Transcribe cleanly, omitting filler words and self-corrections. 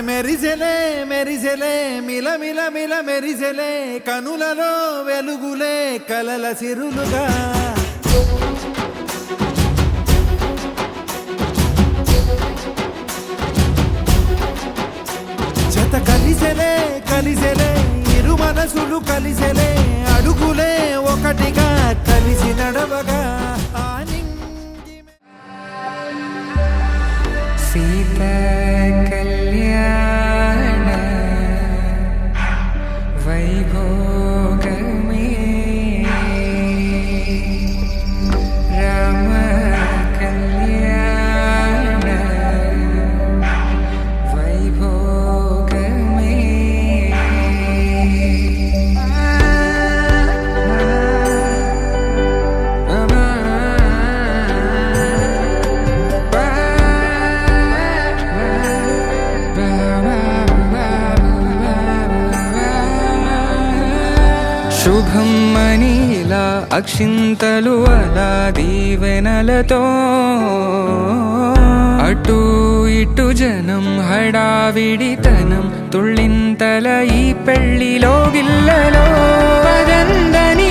మెరిసెలే మెరిసెలే మిల మిల మిల మెరిసెలే కనులలో వెలుగులే కలల సిరులుగా జత కలిసెలే కలిసెలే ఇరు మనసులు కలిసెలే అడుగులే ఒకటిగా కలిసి నడవగా సీత కళ్యాణ వైభోగమే రామ కళ్యాణ వైభోగమే శుభం మనీలా అక్షింతలు అలా దీవెనలతో అటు ఇటు జనం హడావిడితనం తుళ్ళింతల ఈ పెళ్లిలో గిల్లలో పదందని